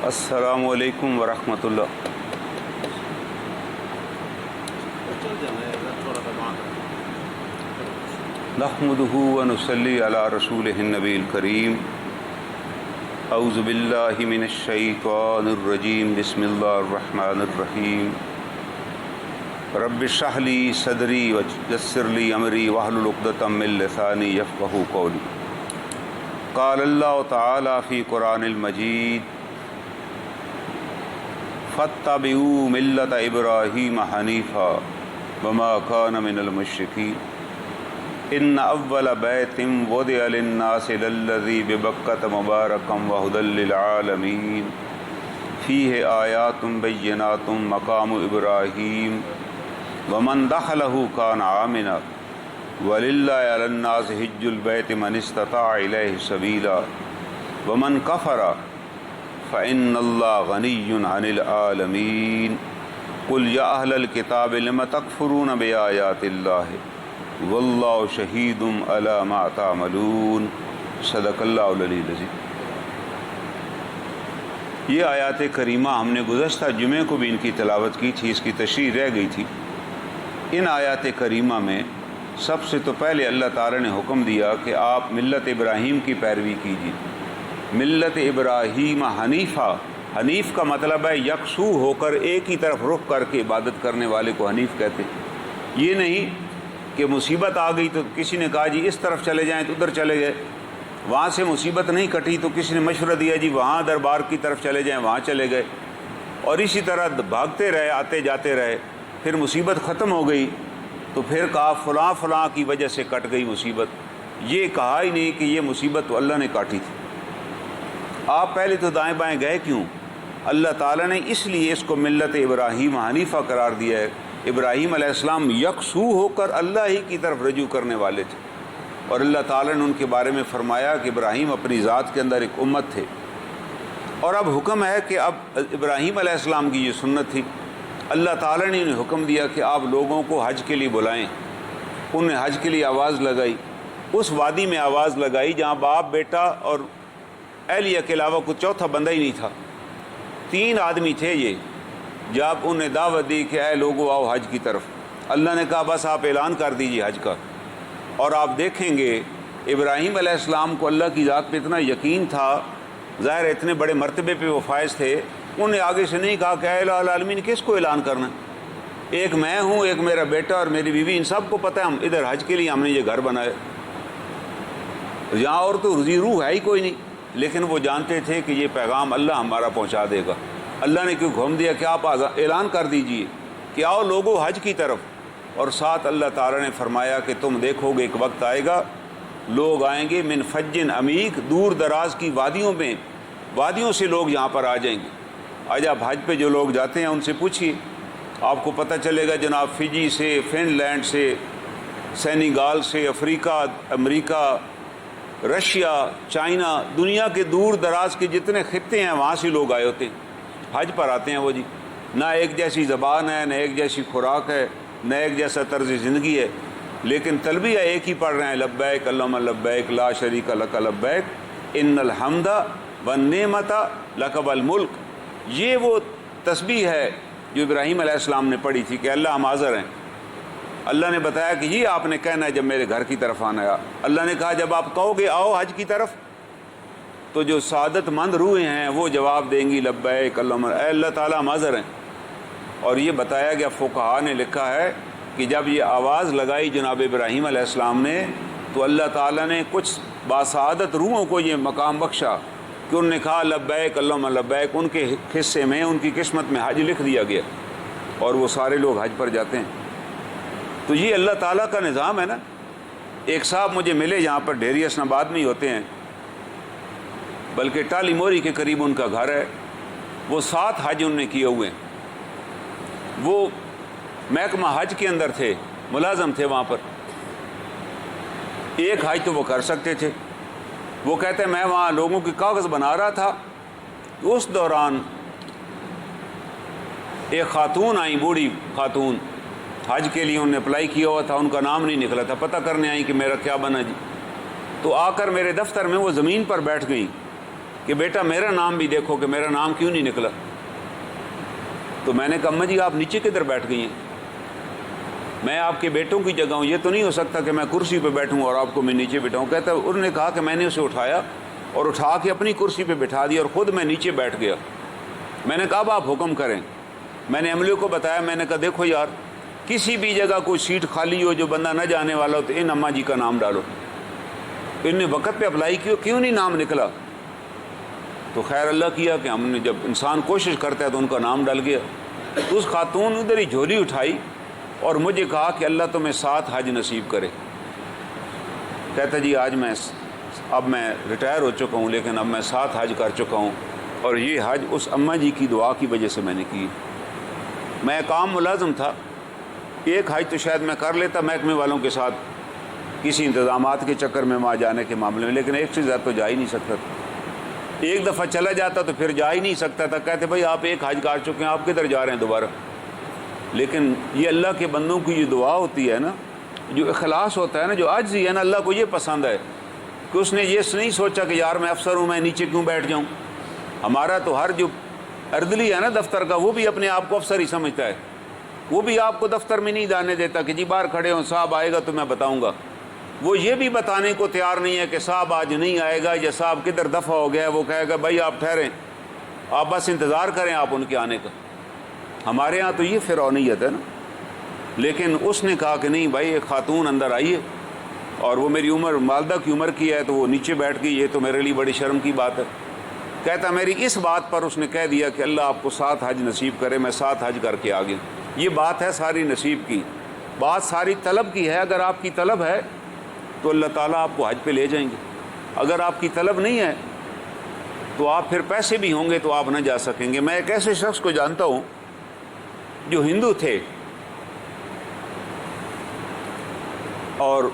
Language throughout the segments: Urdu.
السلام علیکم ورحمۃ اللہ۔ نحمدہ ونصلی علی رسولہ النبی الکریم۔ اعوذ باللہ من الشیطان الرجیم، بسم اللہ الرحمن الرحیم۔ رب اشرح لی صدری ویسر لی امری واحلل عقدۃ من لسانی یفقہوا قولی۔ قال اللہ تعالی فی قرآن المجید فاتبعوا ملۃ ابراہیم حنیفا وما کان من المشرکین۔ ان اول بیت وضع للناس للذی ببکۃ مبارکا وہدی للعالمین فیہ آیات بینات مقام ابراہیم ومن دخلہ کان آمنا وللہ علی الناس حج البیت من استطاع الیہ سبیلا ومن کفر فإن اللہ غنی عن العالمین۔ قل یا اہل الکتاب لم تکفرون بآیات اللہ واللہ شہید علی ما تعملون۔ صدق اللہ العلی العظیم۔ یہ آیات کریمہ ہم نے گزشتہ جمعے کو بھی ان کی تلاوت کی تھی، اس کی تشریح رہ گئی تھی۔ ان آیات کریمہ میں سب سے تو پہلے اللہ تعالیٰ نے حکم دیا کہ آپ ملت ابراہیم کی پیروی کیجیے۔ ملت ابراہیم حنیفہ، حنیف کا مطلب ہے یکسو ہو کر ایک ہی طرف رخ کر کے عبادت کرنے والے کو حنیف کہتے ہیں۔ یہ نہیں کہ مصیبت آ گئی تو کسی نے کہا جی اس طرف چلے جائیں تو ادھر چلے گئے، وہاں سے مصیبت نہیں کٹی تو کسی نے مشورہ دیا جی وہاں دربار کی طرف چلے جائیں، وہاں چلے گئے، اور اسی طرح بھاگتے رہے، آتے جاتے رہے، پھر مصیبت ختم ہو گئی تو پھر کہا فلاں فلاں کی وجہ سے کٹ گئی مصیبت۔ یہ کہا ہی نہیں کہ یہ مصیبت تو اللہ نے کاٹی تھی۔ آپ پہلے تو دائیں بائیں گئے کیوں؟ اللہ تعالیٰ نے اس لیے اس کو ملت ابراہیم حنیفہ قرار دیا ہے۔ ابراہیم علیہ السلام یکسو ہو کر اللہ ہی کی طرف رجوع کرنے والے تھے، اور اللہ تعالیٰ نے ان کے بارے میں فرمایا کہ ابراہیم اپنی ذات کے اندر ایک امت تھے۔ اور اب حکم ہے کہ اب ابراہیم علیہ السلام کی یہ سنت تھی، اللہ تعالیٰ نے انہیں حکم دیا کہ آپ لوگوں کو حج کے لیے بلائیں۔ انہوں نے حج کے لیے آواز لگائی، اس وادی میں آواز لگائی جہاں باپ بیٹا اور اہلیہ کے علاوہ کوئی چوتھا بندہ ہی نہیں تھا، 3 آدمی تھے یہ۔ جب انہوں نے دعوت دی کہ اے لوگو آؤ حج کی طرف، اللہ نے کہا بس آپ اعلان کر دیجیے حج کا، اور آپ دیکھیں گے ابراہیم علیہ السلام کو اللہ کی ذات پہ اتنا یقین تھا، ظاہر اتنے بڑے مرتبے پہ وہ فائز تھے، انہوں نے آگے سے نہیں کہا کہ اے العالمین کس کو اعلان کرنا، ایک میں ہوں، ایک میرا بیٹا اور میری بیوی، ان سب کو پتہ ہے ہم ادھر حج کے لیے ہم نے یہ گھر بنایا، یہاں اور تو روزی روح ہے ہی کوئی نہیں، لیکن وہ جانتے تھے کہ یہ پیغام اللہ ہمارا پہنچا دے گا۔ اللہ نے کیوں حکم دیا کہ آپ اعلان کر دیجئے کہ آؤ لوگوں حج کی طرف، اور ساتھ اللہ تعالیٰ نے فرمایا کہ تم دیکھو گے ایک وقت آئے گا لوگ آئیں گے من فجن عمیق، دور دراز کی وادیوں میں، وادیوں سے لوگ یہاں پر آ جائیں گے۔ آج آپ حج پہ جو لوگ جاتے ہیں ان سے پوچھیے، آپ کو پتہ چلے گا جناب فجی سے، فن لینڈ سے، سینیگال سے، افریقہ، امریکہ، رشیا، چائنا، دنیا کے دور دراز کے جتنے خطے ہیں وہاں سے لوگ آئے ہوتے ہیں، حج پر آتے ہیں وہ جی۔ نہ ایک جیسی زبان ہے، نہ ایک جیسی خوراک ہے، نہ ایک جیسا طرز زندگی ہے، لیکن تلبیہ ایک ہی پڑھ رہے ہیں، لبیک اللہم لبیک لا شریک لک لبیک ان الحمد والنعمت لک والملک۔ یہ وہ تسبیح ہے جو ابراہیم علیہ السلام نے پڑھی تھی کہ اللہ ہم حاضر ہیں۔ اللہ نے بتایا کہ یہ آپ نے کہنا ہے جب میرے گھر کی طرف آنا ہے۔ اللہ نے کہا جب آپ کہو گے آؤ حج کی طرف تو جو سعادت مند روحیں ہیں وہ جواب دیں گی لبیک اللہم، اے اللہ تعالیٰ ہم حاضر ہیں۔ اور یہ بتایا گیا، فقہاء نے لکھا ہے کہ جب یہ آواز لگائی جناب ابراہیم علیہ السلام نے تو اللہ تعالیٰ نے کچھ باسعادت روحوں کو یہ مقام بخشا کہ انہوں نے کہا لبیک اللہم لبیک، ان کے حصے میں، ان کی قسمت میں حج لکھ دیا گیا، اور وہ سارے لوگ حج پر جاتے ہیں۔ تو یہ اللہ تعالیٰ کا نظام ہے نا۔ ایک صاحب مجھے ملے یہاں پر ڈھیری حسن آباد میں ہی ہوتے ہیں، بلکہ ٹالی موری کے قریب ان کا گھر ہے، وہ 7 حج انہوں نے کیے ہوئے ہیں، وہ محکمہ حج کے اندر تھے، ملازم تھے وہاں پر، ایک حج تو وہ کر سکتے تھے۔ وہ کہتے ہیں میں وہاں لوگوں کے کاغذ بنا رہا تھا، اس دوران ایک خاتون آئیں، بوڑھی خاتون، حج کے لیے انہوں نے اپلائی کیا ہوا تھا، ان کا نام نہیں نکلا تھا، پتہ کرنے آئیں کہ میرا کیا بنا جی، تو آ کر میرے دفتر میں وہ زمین پر بیٹھ گئیں کہ بیٹا میرا نام بھی دیکھو کہ میرا نام کیوں نہیں نکلا. تو میں نے کہا اماں جی آپ نیچے کدھر بیٹھ گئی ہیں؟ میں آپ کے بیٹوں کی جگہ ہوں, یہ تو نہیں ہو سکتا کہ میں کرسی پہ بیٹھوں اور آپ کو میں نیچے بٹھاؤں. کہتا انہوں نے کہا کہ میں نے اسے اٹھایا اور اٹھا کے اپنی کرسی پہ بٹھا دیا اور خود میں نیچے بیٹھ گیا. میں نے کہا اب آپ حکم کریں. میں نے عملے کو بتایا, میں نے کہا دیکھو یار کسی بھی جگہ کوئی سیٹ خالی ہو جو بندہ نہ جانے والا ہو تو ان اماں جی کا نام ڈالو. ان نے وقت پہ اپلائی کیوں نہیں نام نکلا؟ تو خیر اللہ کیا کہ ہم نے جب انسان کوشش کرتا ہے تو ان کا نام ڈل گیا. اس خاتون ادھر ہی جھولی اٹھائی اور مجھے کہا کہ اللہ تمہیں 7 حج نصیب کرے. کہتا جی آج اب میں ریٹائر ہو چکا ہوں لیکن اب میں 7 حج کر چکا ہوں اور یہ حج اس اماں جی کی دعا کی وجہ سے میں نے کی. میں کام ملازم تھا, ایک حج تو شاید میں کر لیتا محکمے والوں کے ساتھ کسی انتظامات کے چکر میں وہاں جانے کے معاملے میں, لیکن ایک سے زیادہ تو جا ہی نہیں سکتا تھا. ایک دفعہ چلا جاتا تو پھر جا ہی نہیں سکتا تھا. کہتے بھائی آپ ایک حج کر چکے ہیں, آپ کدھر جا رہے ہیں دوبارہ؟ لیکن یہ اللہ کے بندوں کی جو دعا ہوتی ہے نا, جو اخلاص ہوتا ہے نا, جو عاجزی ہے نا, اللہ کو یہ پسند ہے کہ اس نے یہ نہیں سوچا کہ یار میں افسر ہوں میں نیچے کیوں بیٹھ جاؤں. ہمارا تو ہر جو اردلی ہے نا دفتر کا, وہ بھی اپنے آپ کو افسر ہی سمجھتا ہے. وہ بھی آپ کو دفتر میں نہیں جانے دیتا کہ جی باہر کھڑے ہوں صاحب آئے گا تو میں بتاؤں گا. وہ یہ بھی بتانے کو تیار نہیں ہے کہ صاحب آج نہیں آئے گا یا صاحب کدھر دفع ہو گیا ہے. وہ کہے گا بھائی آپ ٹھہریں, آپ بس انتظار کریں آپ ان کے آنے کا. ہمارے ہاں تو یہ فرعونیت ہے نا. لیکن اس نے کہا کہ نہیں بھائی ایک خاتون اندر آئی ہے اور وہ میری عمر والدہ کی عمر کی ہے تو وہ نیچے بیٹھ گئی, یہ تو میرے لیے بڑی شرم کی بات ہے. کہتا میری اس بات پر اس نے کہہ دیا کہ اللہ آپ کو 7 حج نصیب کرے. میں 7 حج کر کے آ گیا. یہ بات ہے ساری نصیب کی, بات ساری طلب کی ہے. اگر آپ کی طلب ہے تو اللہ تعالیٰ آپ کو حج پہ لے جائیں گے. اگر آپ کی طلب نہیں ہے تو آپ پھر پیسے بھی ہوں گے تو آپ نہ جا سکیں گے. میں ایک ایسے شخص کو جانتا ہوں جو ہندو تھے اور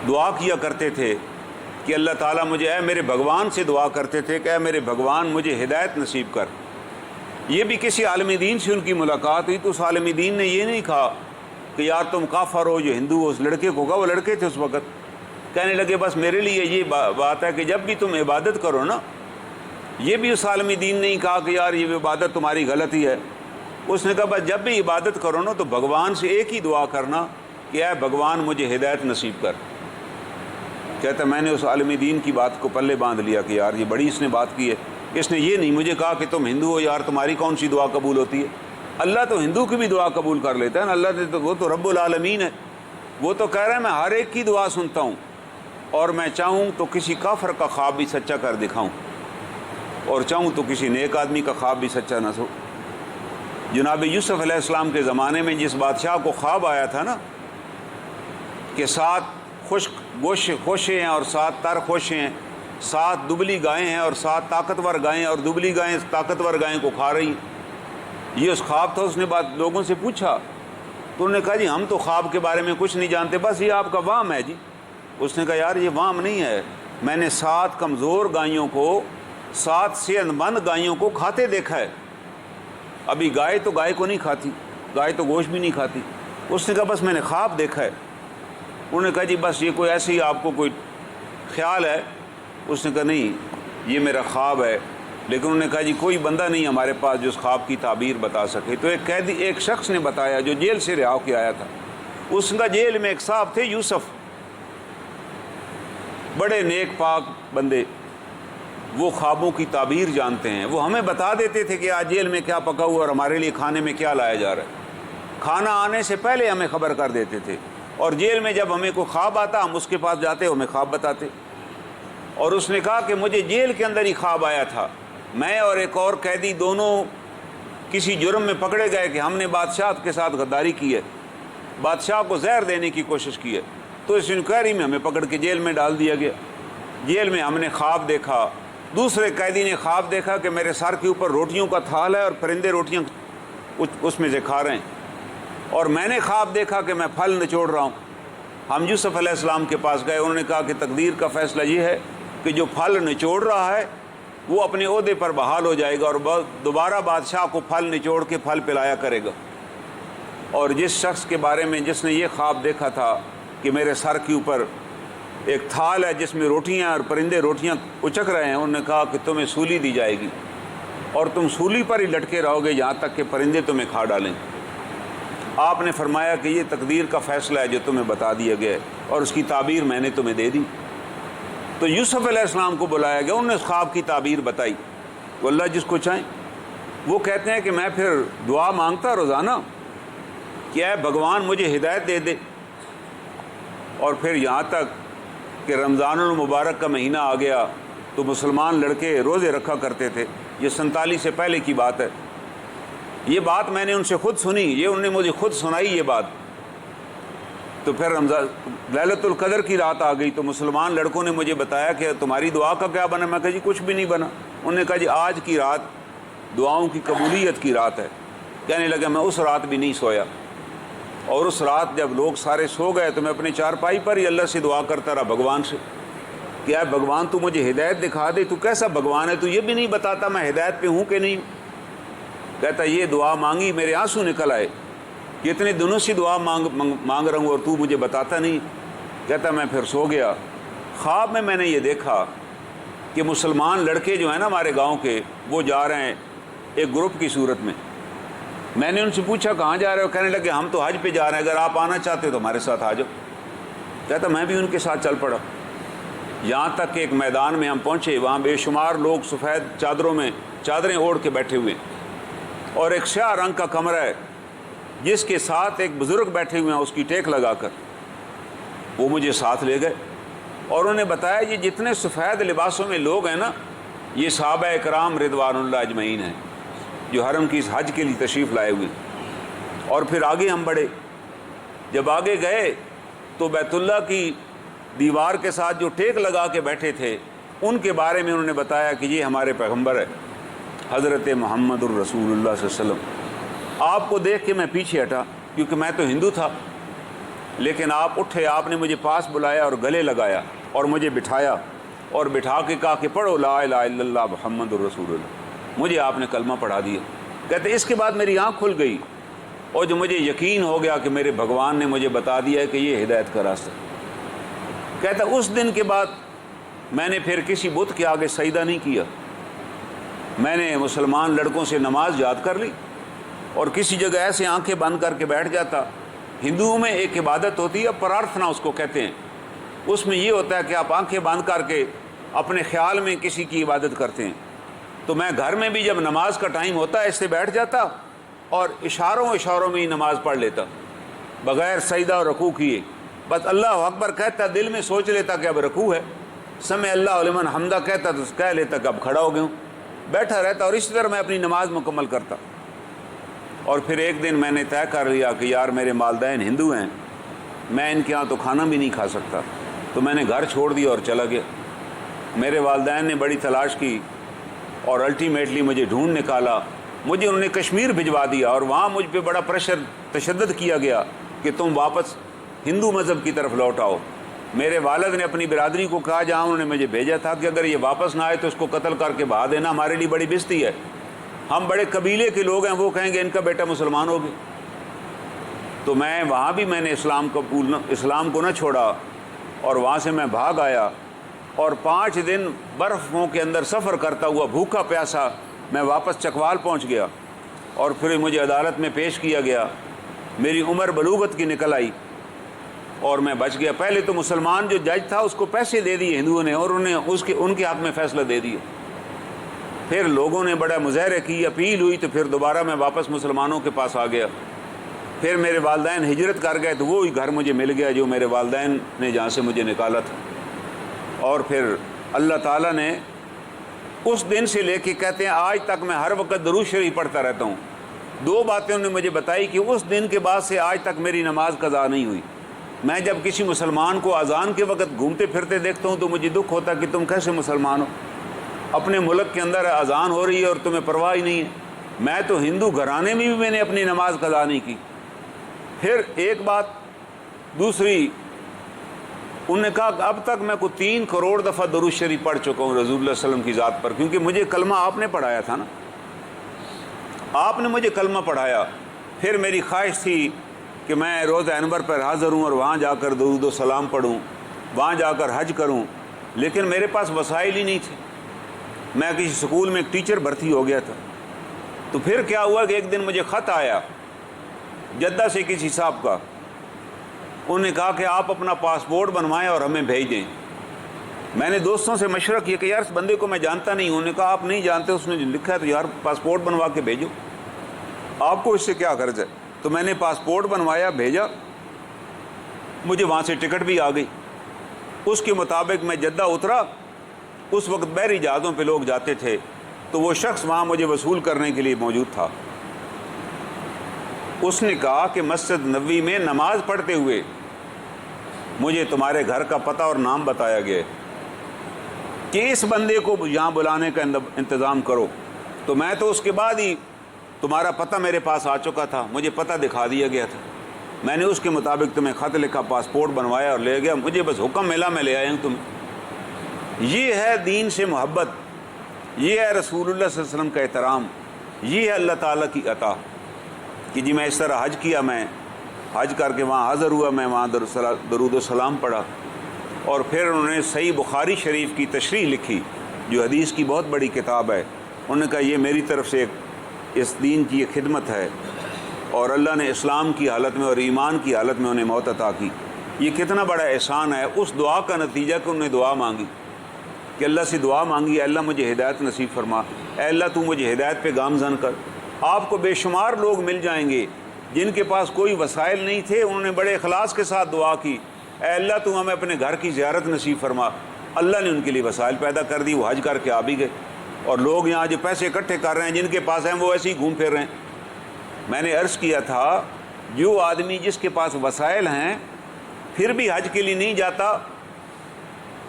دعا کیا کرتے تھے کہ اللہ تعالیٰ مجھے, اے میرے بھگوان سے دعا کرتے تھے کہ اے میرے بھگوان مجھے ہدایت نصیب کر. یہ بھی کسی عالم دین سے ان کی ملاقات ہوئی تو اس عالم دین نے یہ نہیں کہا کہ یار تم کافر ہو جو ہندو ہو. اس لڑکے کو کہا, وہ لڑکے تھے اس وقت, کہنے لگے بس میرے لیے یہ بات ہے کہ جب بھی تم عبادت کرو نا, یہ بھی اس عالم دین نے کہا کہ یار یہ عبادت تمہاری غلطی ہے. اس نے کہا بس جب بھی عبادت کرو نا تو بھگوان سے ایک ہی دعا کرنا کہ اے بھگوان مجھے ہدایت نصیب کر. کہتا میں نے اس عالم دین کی بات کو پلے باندھ لیا کہ یار یہ بڑی اس نے بات کی ہے. اس نے یہ نہیں مجھے کہا کہ تم ہندو ہو یار تمہاری کون سی دعا قبول ہوتی ہے. اللہ تو ہندو کی بھی دعا قبول کر لیتا ہے نا. اللہ وہ تو رب العالمین ہے. وہ تو کہہ رہا ہے میں ہر ایک کی دعا سنتا ہوں اور میں چاہوں تو کسی کافر کا خواب بھی سچا کر دکھاؤں اور چاہوں تو کسی نیک آدمی کا خواب بھی سچا نہ ہو. جناب یوسف علیہ السلام کے زمانے میں جس بادشاہ کو خواب آیا تھا نا کہ 7 خشک گوشے ہیں اور 7 تر گوشے ہیں, 7 دبلی گائیں ہیں اور 7 طاقتور گائیں اور دبلی گائیں طاقتور گائیں کو کھا رہی ہیں. یہ اس خواب تھا. اس نے بات لوگوں سے پوچھا تو انہوں نے کہا جی ہم تو خواب کے بارے میں کچھ نہیں جانتے, بس یہ آپ کا وہم ہے جی. اس نے کہا یار یہ وہم نہیں ہے, میں نے 7 کمزور گائیوں کو 7 صحت مند گائیوں کو کھاتے دیکھا ہے. ابھی گائے تو گائے کو نہیں کھاتی, گائے تو گوشت بھی نہیں کھاتی. اس نے کہا بس میں نے خواب دیکھا ہے. انہوں نے کہا جی بس یہ کوئی ایسے ہی آپ کو کوئی خیال ہے. اس نے کہا نہیں یہ میرا خواب ہے. لیکن انہوں نے کہا جی کوئی بندہ نہیں ہمارے پاس جو اس خواب کی تعبیر بتا سکے. تو ایک قیدی ایک شخص نے بتایا جو جیل سے رہا ہو کے آیا تھا. اس کا جیل میں ایک صاحب تھے یوسف, بڑے نیک پاک بندے, وہ خوابوں کی تعبیر جانتے ہیں. وہ ہمیں بتا دیتے تھے کہ آج جیل میں کیا پکا ہوا اور ہمارے لیے کھانے میں کیا لایا جا رہا ہے. کھانا آنے سے پہلے ہمیں خبر کر دیتے تھے اور جیل میں جب ہمیں کوئی خواب آتا ہم اس کے پاس جاتے ہمیں خواب بتاتے. اور اس نے کہا کہ مجھے جیل کے اندر ہی خواب آیا تھا, میں اور ایک اور قیدی دونوں کسی جرم میں پکڑے گئے کہ ہم نے بادشاہ کے ساتھ غداری کی ہے, بادشاہ کو زہر دینے کی کوشش کی ہے. تو اس انکوائری میں ہمیں پکڑ کے جیل میں ڈال دیا گیا. جیل میں ہم نے خواب دیکھا, دوسرے قیدی نے خواب دیکھا کہ میرے سر کے اوپر روٹیوں کا تھال ہے اور پرندے روٹیاں اس میں سے کھا رہے ہیں, اور میں نے خواب دیکھا کہ میں پھل نچوڑ رہا ہوں. ہم یوسف علیہ السلام کے پاس گئے. انہوں نے کہا کہ تقدیر کا فیصلہ یہ ہے کہ جو پھل نچوڑ رہا ہے وہ اپنے عہدے پر بحال ہو جائے گا اور دوبارہ بادشاہ کو پھل نچوڑ کے پھل پلایا کرے گا. اور جس شخص کے بارے میں جس نے یہ خواب دیکھا تھا کہ میرے سر کے اوپر ایک تھال ہے جس میں روٹیاں اور پرندے روٹیاں اچک رہے ہیں. انہوں نے کہا کہ تمہیں سولی دی جائے گی اور تم سولی پر ہی لٹکے رہو گے یہاں تک کہ پرندے تمہیں کھا ڈالیں. آپ نے فرمایا کہ یہ تقدیر کا فیصلہ ہے جو تمہیں بتا دیا گیا ہے اور اس کی تعبیر میں نے تمہیں دے دی. تو یوسف علیہ السلام کو بلایا گیا, انہوں نے اس خواب کی تعبیر بتائی. تو اللہ جس کو چاہیں. وہ کہتے ہیں کہ میں پھر دعا مانگتا روزانہ کہ اے بھگوان مجھے ہدایت دے دے. اور پھر یہاں تک کہ رمضان المبارک کا مہینہ آ گیا تو مسلمان لڑکے روزے رکھا کرتے تھے. یہ 47 سے پہلے کی بات ہے. یہ بات میں نے ان سے خود سنی, یہ انہوں نے مجھے خود سنائی یہ بات. تو پھر رمضان لیلۃ القدر کی رات آ گئی تو مسلمان لڑکوں نے مجھے بتایا کہ تمہاری دعا کا کیا بنا. میں کہا جی کچھ بھی نہیں بنا. انہوں نے کہا جی آج کی رات دعاؤں کی قبولیت کی رات ہے. کہنے لگا میں اس رات بھی نہیں سویا, اور اس رات جب لوگ سارے سو گئے تو میں اپنے چارپائی پر ہی اللہ سے دعا کرتا رہا بھگوان سے کہ اے بھگوان تو مجھے ہدایت دکھا دے. تو کیسا بھگوان ہے, تو یہ بھی نہیں بتاتا میں ہدایت پہ ہوں کہ نہیں. کہتا یہ دعا مانگی میرے آنسو نکل آئے کہ اتنے دنوں سے دعا مانگ رہا ہوں اور تو مجھے بتاتا نہیں. کہتا میں پھر سو گیا. خواب میں نے یہ دیکھا کہ مسلمان لڑکے جو ہیں نا ہمارے گاؤں کے, وہ جا رہے ہیں ایک گروپ کی صورت میں. میں نے ان سے پوچھا کہاں جا رہے ہو. کہنے لگے ہم تو حج پہ جا رہے ہیں, اگر آپ آنا چاہتے ہو تو ہمارے ساتھ آ جاؤ. کہتا میں بھی ان کے ساتھ چل پڑا. یہاں تک کہ ایک میدان میں ہم پہنچے, وہاں بے شمار لوگ سفید چادروں میں چادریں اوڑھ کے بیٹھے ہوئے, اور ایک سیاہ رنگ کا کمرہ ہے جس کے ساتھ ایک بزرگ بیٹھے ہوئے ہیں اس کی ٹیک لگا کر. وہ مجھے ساتھ لے گئے اور انہوں نے بتایا یہ جتنے سفید لباسوں میں لوگ ہیں نا یہ صحابہ اکرام رضوان اللہ اجمعین ہیں جو حرم کی اس حج کے لیے تشریف لائے ہوئے. اور پھر آگے ہم بڑھے. جب آگے گئے تو بیت اللہ کی دیوار کے ساتھ جو ٹیک لگا کے بیٹھے تھے ان کے بارے میں انہوں نے بتایا کہ یہ ہمارے پیغمبر ہے حضرت محمد الرسول اللہ صلی اللہ علیہ وسلم. آپ کو دیکھ کے میں پیچھے ہٹا کیونکہ میں تو ہندو تھا, لیکن آپ اٹھے, آپ نے مجھے پاس بلایا اور گلے لگایا اور مجھے بٹھایا اور بٹھا کے کہا کہ پڑھو لا الہ الا اللہ محمد الرسول اللہ. مجھے آپ نے کلمہ پڑھا دیا. کہتے اس کے بعد میری آنکھ کھل گئی اور جو مجھے یقین ہو گیا کہ میرے بھگوان نے مجھے بتا دیا ہے کہ یہ ہدایت کا راستہ. کہتا اس دن کے بعد میں نے پھر کسی بت کے آگے سجدہ نہیں کیا. میں نے مسلمان لڑکوں سے نماز یاد کر لی اور کسی جگہ ایسے آنکھیں بند کر کے بیٹھ جاتا. ہندوؤں میں ایک عبادت ہوتی ہے پرارتھنا اس کو کہتے ہیں. اس میں یہ ہوتا ہے کہ آپ آنکھیں بند کر کے اپنے خیال میں کسی کی عبادت کرتے ہیں. تو میں گھر میں بھی جب نماز کا ٹائم ہوتا ہے ایسے بیٹھ جاتا اور اشاروں میں ہی نماز پڑھ لیتا بغیر سجدہ اور رکوع کیے. بس اللہ اکبر کہتا, دل میں سوچ لیتا کہ اب رکوع ہے, سمع اللہ لمن حمدہ کہتا تو کہہ لیتا کہ اب کھڑا ہو گیا ہوں, بیٹھا رہتا اور اسی طرح میں اپنی نماز مکمل کرتا. اور پھر ایک دن میں نے طے کر لیا کہ یار میرے والدین ہندو ہیں, میں ان کے ہاں تو کھانا بھی نہیں کھا سکتا, تو میں نے گھر چھوڑ دیا اور چلا گیا. میرے والدین نے بڑی تلاش کی اور الٹیمیٹلی مجھے ڈھونڈ نکالا. مجھے انہوں نے کشمیر بھجوا دیا اور وہاں مجھ پہ بڑا پریشر تشدد کیا گیا کہ تم واپس ہندو مذہب کی طرف لوٹ آؤ. میرے والد نے اپنی برادری کو کہا جہاں انہوں نے مجھے بھیجا تھا کہ اگر یہ واپس نہ آئے تو اس کو قتل کر کے بہا دینا, ہمارے لیے بڑی بستی ہے, ہم بڑے قبیلے کے لوگ ہیں, وہ کہیں گے ان کا بیٹا مسلمان ہو گیا. تو میں وہاں بھی میں نے اسلام کو نہ چھوڑا اور وہاں سے میں بھاگ آیا اور 5 دن برفوں کے اندر سفر کرتا ہوا بھوکا پیاسا میں واپس چکوال پہنچ گیا. اور پھر مجھے عدالت میں پیش کیا گیا. میری عمر بلوغت کی نکل آئی اور میں بچ گیا. پہلے تو مسلمان جو جج تھا اس کو پیسے دے دیے ہندوؤں نے اور ان کے حق میں فیصلہ دے دیا. پھر لوگوں نے بڑا مظاہرہ کی, اپیل ہوئی, تو پھر دوبارہ میں واپس مسلمانوں کے پاس آ گیا. پھر میرے والدین ہجرت کر گئے تو وہی گھر مجھے مل گیا جو میرے والدین نے جہاں سے مجھے نکالا تھا. اور پھر اللہ تعالیٰ نے اس دن سے لے کے کہتے ہیں آج تک میں ہر وقت درود شریف پڑھتا رہتا ہوں. 2 باتیں انہوں نے مجھے بتائی کہ اس دن کے بعد سے آج تک میری نماز قضا نہیں ہوئی. میں جب کسی مسلمان کو اذان کے وقت گھومتے پھرتے دیکھتا ہوں تو مجھے دکھ ہوتا کہ تم کیسے مسلمان ہو, اپنے ملک کے اندر اذان ہو رہی ہے اور تمہیں پرواہ ہی نہیں ہے. میں تو ہندو گھرانے میں بھی میں نے اپنی نماز قضا نہیں کی. پھر ایک بات دوسری, انہوں نے کہا کہ اب تک میں کو 3 کروڑ دفعہ درود شریف پڑھ چکا ہوں رسول اللہ صلی اللہ علیہ وسلم کی ذات پر, کیونکہ مجھے کلمہ آپ نے پڑھایا تھا نا, آپ نے مجھے کلمہ پڑھایا. پھر میری خواہش تھی کہ میں روزہ انور پر حاضر ہوں اور وہاں جا کر درود و سلام پڑھوں. وہاں جا کر حج کروں، لیکن میرے پاس وسائل ہی نہیں تھے۔ میں کسی سکول میں ایک ٹیچر بھرتی ہو گیا تھا۔ تو پھر کیا ہوا کہ ایک دن مجھے خط آیا جدہ سے کسی صاحب کا، انہوں نے کہا کہ آپ اپنا پاسپورٹ بنوائیں اور ہمیں بھیج دیں۔ میں نے دوستوں سے مشورہ کیا کہ یار اس بندے کو میں جانتا نہیں ہوں۔ انہوں نے کہا آپ نہیں جانتے، اس نے لکھا ہے تو یار پاسپورٹ بنوا کے بھیجو، آپ کو اس سے کیا غرض ہے۔ تو میں نے پاسپورٹ بنوایا، بھیجا، مجھے وہاں سے ٹکٹ بھی آ گئی۔ اس کے مطابق میں جدہ اترا۔ اس وقت بحری جہازوں پہ لوگ جاتے تھے، تو وہ شخص وہاں مجھے وصول کرنے کے لیے موجود تھا۔ اس نے کہا کہ مسجد نبوی میں نماز پڑھتے ہوئے مجھے تمہارے گھر کا پتہ اور نام بتایا گیا کہ اس بندے کو یہاں بلانے کا انتظام کرو۔ تو میں تو اس کے بعد ہی تمہارا پتہ میرے پاس آ چکا تھا، مجھے پتہ دکھا دیا گیا تھا۔ میں نے اس کے مطابق تمہیں خط لکھا، پاسپورٹ بنوایا اور لے گیا۔ مجھے بس حکم ملا، میں لے آیا ہوں تمہیں۔ یہ ہے دین سے محبت، یہ ہے رسول اللہ صلی اللہ علیہ وسلم کا احترام، یہ ہے اللہ تعالیٰ کی عطا کہ جی میں اس طرح حج کیا، میں حج کر کے وہاں حاضر ہوا، میں وہاں درود و سلام پڑھا۔ اور پھر انہوں نے صحیح بخاری شریف کی تشریح لکھی جو حدیث کی بہت بڑی کتاب ہے۔ انہوں نے کہا یہ میری طرف سے اس دین کی ایک خدمت ہے، اور اللہ نے اسلام کی حالت میں اور ایمان کی حالت میں انہیں موت عطا کی۔ یہ کتنا بڑا احسان ہے۔ اس دعا کا نتیجہ کہ انہوں نے دعا مانگی، کہ اللہ سے دعا مانگی، اے اللہ مجھے ہدایت نصیب فرما، اے اللہ تو مجھے ہدایت پہ گامزن کر۔ آپ کو بے شمار لوگ مل جائیں گے جن کے پاس کوئی وسائل نہیں تھے، انہوں نے بڑے اخلاص کے ساتھ دعا کی، اے اللہ تو ہمیں اپنے گھر کی زیارت نصیب فرما۔ اللہ نے ان کے لیے وسائل پیدا کر دی، وہ حج کر کے آ بھی گئے۔ اور لوگ یہاں جو پیسے اکٹھے کر رہے ہیں، جن کے پاس ہیں وہ ایسے ہی گھوم پھر رہے ہیں۔ میں نے عرض کیا تھا جو آدمی جس کے پاس وسائل ہیں پھر بھی حج کے لیے نہیں جاتا،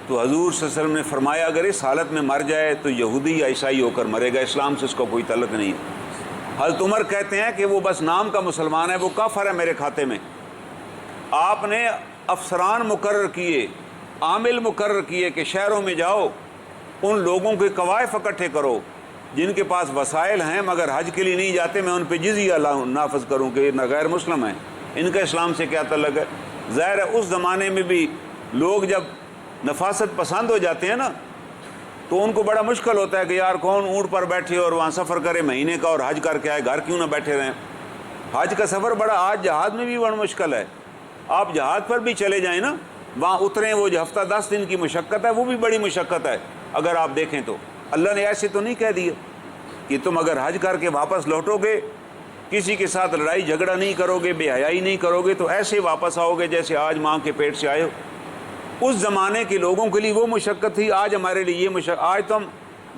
تو حضور صلی اللہ علیہ وسلم نے فرمایا اگر اس حالت میں مر جائے تو یہودی یا عیسائی ہو کر مرے گا، اسلام سے اس کا کوئی تعلق نہیں ہے۔ حضرت عمر کہتے ہیں کہ وہ بس نام کا مسلمان ہے، وہ کافر ہے میرے کھاتے میں۔ آپ نے افسران مقرر کیے، عامل مقرر کیے کہ شہروں میں جاؤ، ان لوگوں کے قوائف اکٹھے کرو جن کے پاس وسائل ہیں مگر حج کے لیے نہیں جاتے، میں ان پہ جزیہ نافذ کروں کہ یہ غیر مسلم ہیں، ان کا اسلام سے کیا تعلق ہے۔ ظاہر ہے اس زمانے میں بھی لوگ جب نفاست پسند ہو جاتے ہیں نا، تو ان کو بڑا مشکل ہوتا ہے کہ یار کون اونٹ پر بیٹھے اور وہاں سفر کرے مہینے کا اور حج کر کے آئے، گھر کیوں نہ بیٹھے رہیں۔ حج کا سفر بڑا، آج جہاز میں بھی بڑا مشکل ہے۔ آپ جہاز پر بھی چلے جائیں نا، وہاں اتریں، وہ جو ہفتہ 10 دن کی مشقت ہے وہ بھی بڑی مشقت ہے۔ اگر آپ دیکھیں تو اللہ نے ایسے تو نہیں کہہ دیا کہ تم اگر حج کر کے واپس لوٹو گے، کسی کے ساتھ لڑائی جھگڑا نہیں کرو گے، بے حیائی نہیں کرو گے تو ایسے واپس آؤ گے جیسے آج ماں کے پیٹ سے آئے ہو۔ اس زمانے کے لوگوں کے لیے وہ مشقت تھی، آج ہمارے لیے یہ مشقت۔ آج تو ہم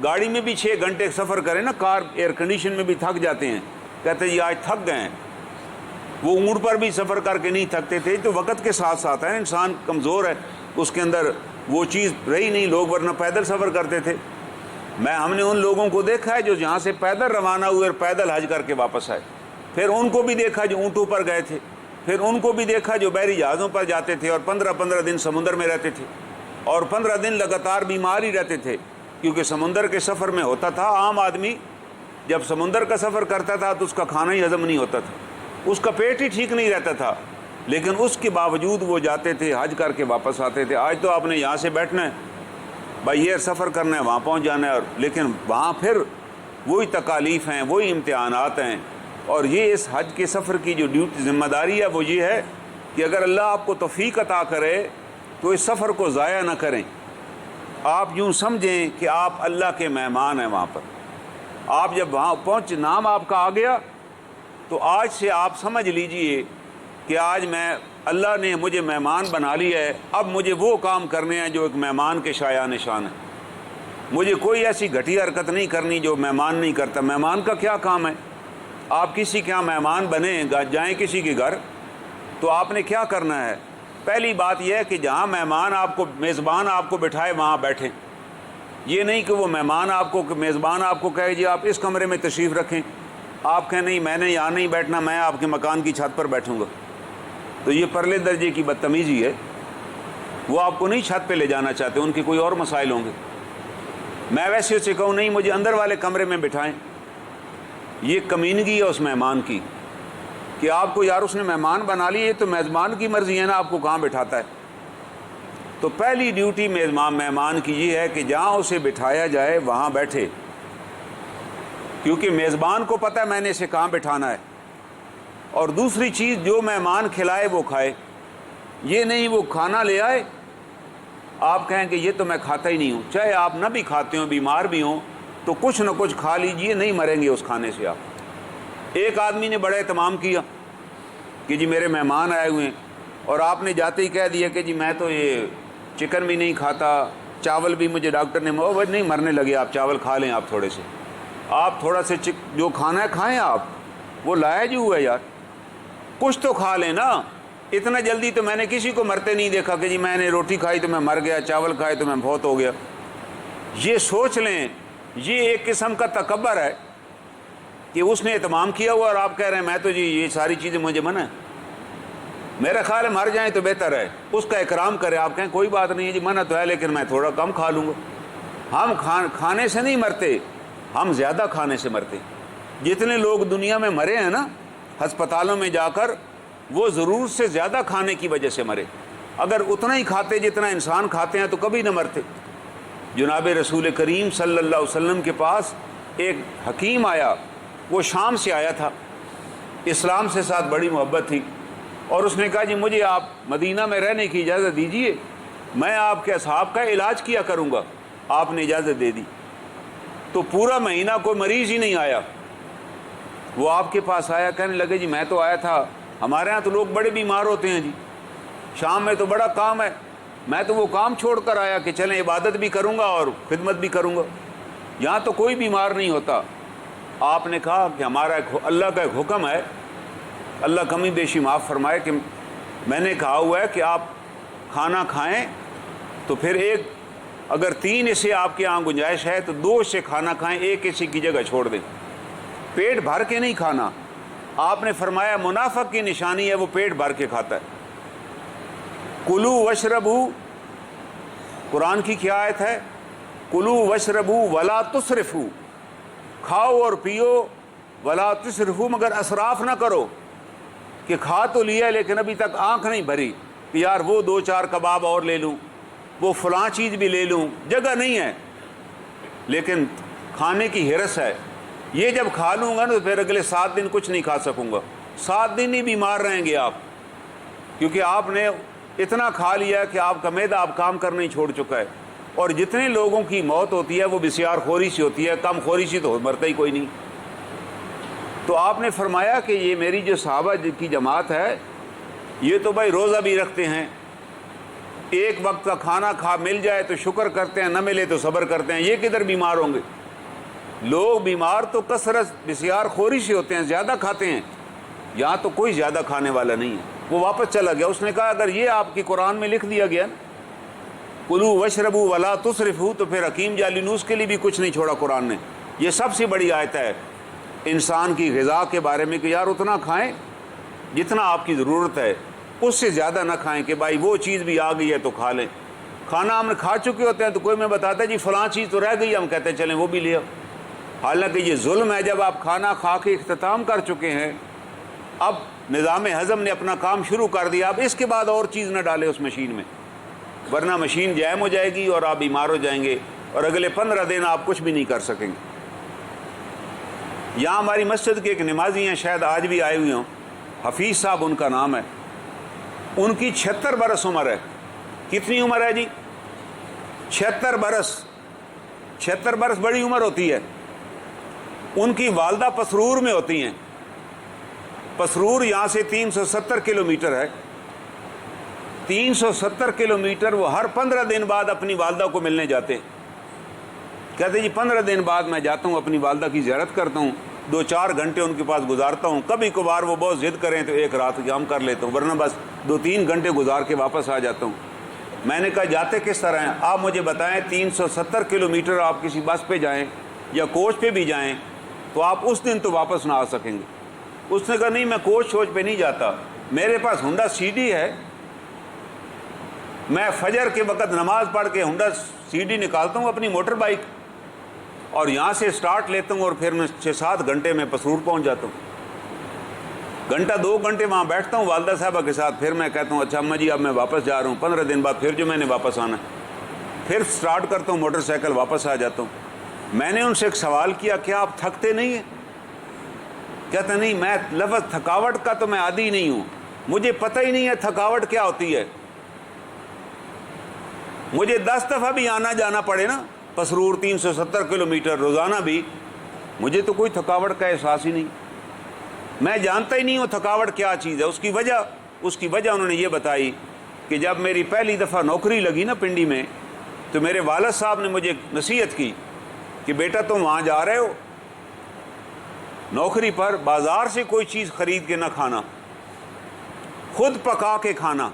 گاڑی میں بھی 6 گھنٹے سفر کریں نا، کار ایئر کنڈیشن میں بھی تھک جاتے ہیں، کہتے ہیں یہ آج تھک گئے ہیں۔ وہ اونٹ پر بھی سفر کر کے نہیں تھکتے تھے۔ تو وقت کے ساتھ ساتھ ہے، انسان کمزور ہے، اس کے اندر وہ چیز رہی نہیں، لوگ ورنہ پیدل سفر کرتے تھے۔ ہم نے ان لوگوں کو دیکھا ہے جو یہاں سے پیدل روانہ ہوئے اور پیدل حج کر کے واپس آئے، پھر ان کو بھی دیکھا جو اونٹوں پر گئے تھے، پھر ان کو بھی دیکھا جو بحری جہازوں پر جاتے تھے اور 15 دن سمندر میں رہتے تھے، اور 15 دن لگاتار بیمار ہی رہتے تھے، کیونکہ سمندر کے سفر میں ہوتا تھا عام آدمی جب سمندر کا سفر کرتا تھا تو اس کا کھانا ہی ہضم نہیں ہوتا تھا، اس کا پیٹ ہی ٹھیک نہیں رہتا تھا، لیکن اس کے باوجود وہ جاتے تھے، حج کر کے واپس آتے تھے۔ آج تو آپ نے یہاں سے بیٹھنا ہے، بائی ایئر سفر کرنا ہے، وہاں پہنچ جانا ہے، اور لیکن وہاں پھر وہی تکالیف ہیں، وہی امتحانات ہیں۔ اور یہ اس حج کے سفر کی جو ڈیوٹی ذمہ داری ہے وہ یہ ہے کہ اگر اللہ آپ کو توفیق عطا کرے تو اس سفر کو ضائع نہ کریں۔ آپ یوں سمجھیں کہ آپ اللہ کے مہمان ہیں وہاں پر۔ آپ جب وہاں پہنچ، نام آپ کا آ گیا، تو آج سے آپ سمجھ لیجئے کہ آج اللہ نے مجھے مہمان بنا لیا ہے، اب مجھے وہ کام کرنے ہیں جو ایک مہمان کے شایان نشان ہے۔ مجھے کوئی ایسی گھٹیا حرکت نہیں کرنی جو مہمان نہیں کرتا۔ مہمان کا کیا کام ہے؟ آپ کسی کے یہاں مہمان بنیں، جائیں کسی کے گھر، تو آپ نے کیا کرنا ہے؟ پہلی بات یہ ہے کہ جہاں میزبان آپ کو بٹھائے وہاں بیٹھیں۔ یہ نہیں کہ وہ میزبان آپ کو کہے جی آپ اس کمرے میں تشریف رکھیں، آپ کہیں نہیں میں نے یہاں نہیں بیٹھنا، میں آپ کے مکان کی چھت پر بیٹھوں گا، تو یہ پرلے درجے کی بدتمیزی ہے۔ وہ آپ کو نہیں چھت پہ لے جانا چاہتے، ان کے کوئی اور مسائل ہوں گے۔ میں ویسے اسے کہوں نہیں مجھے اندر والے کمرے میں بٹھائیں، یہ کمینگی ہے اس مہمان کی کہ آپ کو یار اس نے مہمان بنا لی، یہ تو میزبان کی مرضی ہے نا، آپ کو کہاں بٹھاتا ہے۔ تو پہلی ڈیوٹی مہمان کی یہ ہے کہ جہاں اسے بٹھایا جائے وہاں بیٹھے، کیونکہ میزبان کو پتہ ہے میں نے اسے کہاں بٹھانا ہے۔ اور دوسری چیز، جو مہمان کھلائے وہ کھائے، یہ نہیں وہ کھانا لے آئے آپ کہیں کہ یہ تو میں کھاتا ہی نہیں ہوں، چاہے آپ نہ بھی کھاتے ہوں، بیمار بھی ہوں، تو کچھ نہ کچھ کھا لیجئے، نہیں مریں گے اس کھانے سے آپ۔ ایک آدمی نے بڑا اہتمام کیا کہ جی میرے مہمان آئے ہوئے ہیں، اور آپ نے جاتے ہی کہہ دیا کہ جی میں تو یہ چکن بھی نہیں کھاتا، چاول بھی مجھے ڈاکٹر نے نہیں مرنے لگے، آپ چاول کھا لیں، آپ تھوڑے سے، آپ تھوڑا سے جو کھانا ہے کھائیں، آپ وہ لایا جو ہوا ہے یار، کچھ تو کھا لیں نا۔ اتنا جلدی تو میں نے کسی کو مرتے نہیں دیکھا کہ جی میں نے روٹی کھائی تو میں مر گیا، چاول کھائے تو میں فوت ہو گیا۔ یہ سوچ لیں، یہ ایک قسم کا تکبر ہے کہ اس نے اہتمام کیا ہوا اور آپ کہہ رہے ہیں میں تو جی یہ ساری چیزیں مجھے منع ہے۔ میرا خیال ہے مر جائیں تو بہتر ہے، اس کا اکرام کرے، آپ کہیں کوئی بات نہیں ہے جی منع تو ہے لیکن میں تھوڑا کم کھا لوں گا۔ ہم کھانے سے نہیں مرتے، ہم زیادہ کھانے سے مرتے۔ جتنے لوگ دنیا میں مرے ہیں نا ہسپتالوں میں جا کر، وہ ضرور سے زیادہ کھانے کی وجہ سے مرے۔ اگر اتنا ہی کھاتے جتنا انسان کھاتے ہیں تو کبھی نہ مرتے۔ جناب رسول کریم صلی اللہ علیہ وسلم کے پاس ایک حکیم آیا، وہ شام سے آیا تھا، اسلام سے ساتھ بڑی محبت تھی، اور اس نے کہا جی مجھے آپ مدینہ میں رہنے کی اجازت دیجیے، میں آپ کے اصحاب کا علاج کیا کروں گا۔ آپ نے اجازت دے دی، تو پورا مہینہ کوئی مریض ہی نہیں آیا۔ وہ آپ کے پاس آیا، کہنے لگے جی میں تو آیا تھا، ہمارے ہاں تو لوگ بڑے بیمار ہوتے ہیں جی، شام میں تو بڑا کام ہے، میں تو وہ کام چھوڑ کر آیا کہ چلیں عبادت بھی کروں گا اور خدمت بھی کروں گا، یہاں تو کوئی بیمار نہیں ہوتا۔ آپ نے کہا کہ ہمارا اللہ کا ایک حکم ہے، اللہ کمی بیشی معاف فرمائے، کہ میں نے کہا ہوا ہے کہ آپ کھانا کھائیں تو پھر ایک، اگر 3 حصے آپ کے یہاں گنجائش ہے تو 2 حصے کھانا کھائیں، 1 حصے کی جگہ چھوڑ دیں، پیٹ بھر کے نہیں کھانا۔ آپ نے فرمایا منافق کی نشانی ہے وہ پیٹ بھر کے کھاتا ہے۔ کلو وشربو، قرآن کی کیا آیت ہے؟ کلو وشربو ولا تسرفو، کھاؤ اور پیو، ولا تسرفو، مگر اسراف نہ کرو، کہ کھا تو لیا لیکن ابھی تک آنکھ نہیں بھری کہ یار وہ 2-4 کباب اور لے لوں، وہ فلاں چیز بھی لے لوں، جگہ نہیں ہے، لیکن کھانے کی ہرس ہے۔ یہ جب کھا لوں گا نا تو پھر اگلے 7 دن کچھ نہیں کھا سکوں گا، 7 دن ہی بیمار رہیں گے آپ، کیونکہ آپ نے اتنا کھا لیا کہ آپ کا معدہ اب کام کرنا ہی چھوڑ چکا ہے۔ اور جتنے لوگوں کی موت ہوتی ہے وہ بسیار خوری سے ہوتی ہے، کم خوری سے تو مرتا ہی کوئی نہیں۔ تو آپ نے فرمایا کہ یہ میری جو صحابہ کی جماعت ہے، یہ تو بھائی روزہ بھی رکھتے ہیں، ایک وقت کا کھانا مل جائے تو شکر کرتے ہیں، نہ ملے تو صبر کرتے ہیں، یہ کدھر بیمار ہوں گے؟ لوگ بیمار تو کثرت بسیار خوری سے ہوتے ہیں، زیادہ کھاتے ہیں، یہاں تو کوئی زیادہ کھانے والا نہیں ہے۔ وہ واپس چلا گیا، اس نے کہا اگر یہ آپ کی قرآن میں لکھ دیا گیا کلو وشربو ولا تسرفو، تو پھر حکیم جالینوس کے لیے بھی کچھ نہیں چھوڑا قرآن نے۔ یہ سب سے بڑی آیت ہے انسان کی غذا کے بارے میں کہ یار اتنا کھائیں جتنا آپ کی ضرورت ہے، اس سے زیادہ نہ کھائیں کہ بھائی وہ چیز بھی آ گئی ہے تو کھا لیں۔ کھانا ہم کھا چکے ہوتے ہیں تو کوئی میں بتاتا ہے جی فلاں چیز تو رہ گئی، ہم کہتے ہیں چلیں وہ بھی لے آؤ، حالانکہ یہ ظلم ہے۔ جب آپ کھانا کھا کے اختتام کر چکے ہیں، اب نظام ہضم نے اپنا کام شروع کر دیا، اب اس کے بعد اور چیز نہ ڈالے اس مشین میں، ورنہ مشین جیم ہو جائے گی اور آپ بیمار ہو جائیں گے، اور اگلے 15 دن آپ کچھ بھی نہیں کر سکیں گے۔ یہاں ہماری مسجد کے ایک نمازی ہیں، شاید آج بھی آئے ہوئے ہوں، حفیظ صاحب ان کا نام ہے، ان کی 76 برس عمر ہے۔ کتنی عمر ہے جی؟ 76 برس۔ 76 برس بڑی عمر ہوتی ہے۔ ان کی والدہ پسرور میں ہوتی ہیں، پسرور یہاں سے 370 کلومیٹر ہے، 370 کلومیٹر وہ ہر 15 دن بعد اپنی والدہ کو ملنے جاتے ہیں۔ کہتے جی 15 دن بعد میں جاتا ہوں، اپنی والدہ کی زیارت کرتا ہوں، 2-4 گھنٹے ان کے پاس گزارتا ہوں، کبھی کبھار وہ بہت ضد کریں تو ایک رات قیام کر لیتا ہوں، ورنہ بس 2-3 گھنٹے گزار کے واپس آ جاتا ہوں۔ میں نے کہا جاتے کس طرح ہیں؟ آپ مجھے بتائیں، 370 کلومیٹر آپ کسی بس پہ جائیں یا کوچ پہ بھی جائیں تو آپ اس دن تو واپس نہ آ سکیں گے۔ اس نے کہا نہیں میں کوچ پہ نہیں جاتا، میرے پاس ہونڈا سی ڈی ہے، میں فجر کے وقت نماز پڑھ کے ہونڈا سی ڈی نکالتا ہوں اپنی موٹر بائک، اور یہاں سے سٹارٹ لیتا ہوں اور پھر میں 6-7 گھنٹے میں پسرور پہنچ جاتا ہوں۔ گھنٹہ 2 گھنٹے وہاں بیٹھتا ہوں والدہ صاحبہ کے ساتھ، پھر میں کہتا ہوں اچھا اماں جی اب میں واپس جا رہا ہوں، 15 دن بعد پھر جو میں نے واپس آنا ہے، پھر سٹارٹ کرتا ہوں موٹر سائیکل، واپس آ جاتا ہوں۔ میں نے ان سے ایک سوال کیا، کیا آپ تھکتے نہیں ہیں؟ کہتا نہیں، میں لفظ تھکاوٹ کا تو میں عادی نہیں ہوں، مجھے پتہ ہی نہیں ہے تھکاوٹ کیا ہوتی ہے۔ مجھے 10 دفعہ بھی آنا جانا پڑے نا، پسرور 370 کلومیٹر روزانہ بھی، مجھے تو کوئی تھکاوٹ کا احساس ہی نہیں، میں جانتا ہی نہیں ہوں تھکاوٹ کیا چیز ہے۔ اس کی وجہ انہوں نے یہ بتائی کہ جب میری پہلی دفعہ نوکری لگی نا پنڈی میں، تو میرے والد صاحب نے مجھے نصیحت کی کہ بیٹا تم وہاں جا رہے ہو نوکری پر، بازار سے کوئی چیز خرید کے نہ کھانا، خود پکا کے کھانا،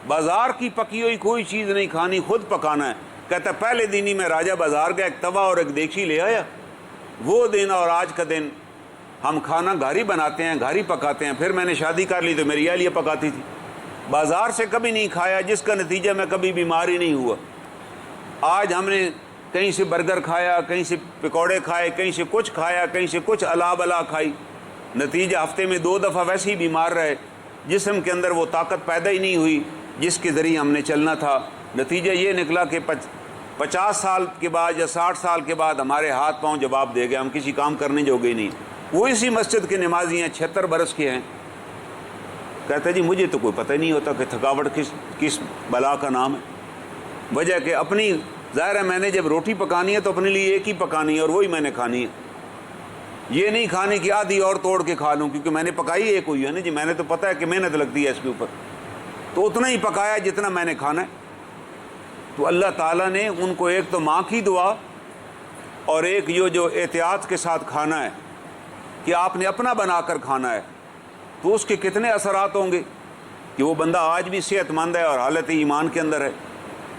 بازار کی پکی ہوئی کوئی چیز نہیں کھانی، خود پکانا ہے۔ کہتا پہلے دن ہی میں راجہ بازار گیا، ایک توا اور ایک دیگچی لے آیا، وہ دن اور آج کا دن ہم کھانا گھر ہی بناتے ہیں، گھر ہی پکاتے ہیں۔ پھر میں نے شادی کر لی تو میری اہلیہ پکاتی تھی، بازار سے کبھی نہیں کھایا، جس کا نتیجہ میں کبھی بیمار ہی نہیں ہوا۔ آج ہم نے کہیں سے برگر کھایا، کہیں سے پکوڑے کھائے، کہیں سے کچھ کھایا، کہیں سے کچھ الا بلا کھائی، نتیجہ ہفتے میں 2 دفعہ ویسے ہی بیمار رہے، جسم کے اندر وہ طاقت پیدا ہی نہیں ہوئی جس کے ذریعے ہم نے چلنا تھا۔ نتیجہ یہ نکلا کہ 50 سال کے بعد یا 60 سال کے بعد ہمارے ہاتھ پاؤں جواب دے گئے، ہم کسی کام کرنے جوگے ہی نہیں۔ وہ اسی مسجد کے نمازی ہیں، 76 برس کے ہیں۔ کہتا جی مجھے تو کوئی پتہ نہیں ہوتا کہ تھکاوٹ کس بلا کا نام ہے۔ وجہ کہ اپنی ظاہر ہے میں نے جب روٹی پکانی ہے تو اپنے لیے ایک ہی پکانی ہے اور وہی میں نے کھانی ہے، یہ نہیں کھانی کہ آدھی اور توڑ کے کھا لوں، کیونکہ میں نے پکائی ایک ہوئی ہے نا جی، میں نے تو پتہ ہے کہ محنت لگتی ہے اس کے اوپر، تو اتنا ہی پکایا جتنا میں نے کھانا ہے۔ تو اللہ تعالیٰ نے ان کو ایک تو ماں کی دعا اور ایک جو احتیاط کے ساتھ کھانا ہے کہ آپ نے اپنا بنا کر کھانا ہے، تو اس کے کتنے اثرات ہوں گے کہ وہ بندہ آج بھی صحت مند ہے اور حالت ایمان کے اندر ہے،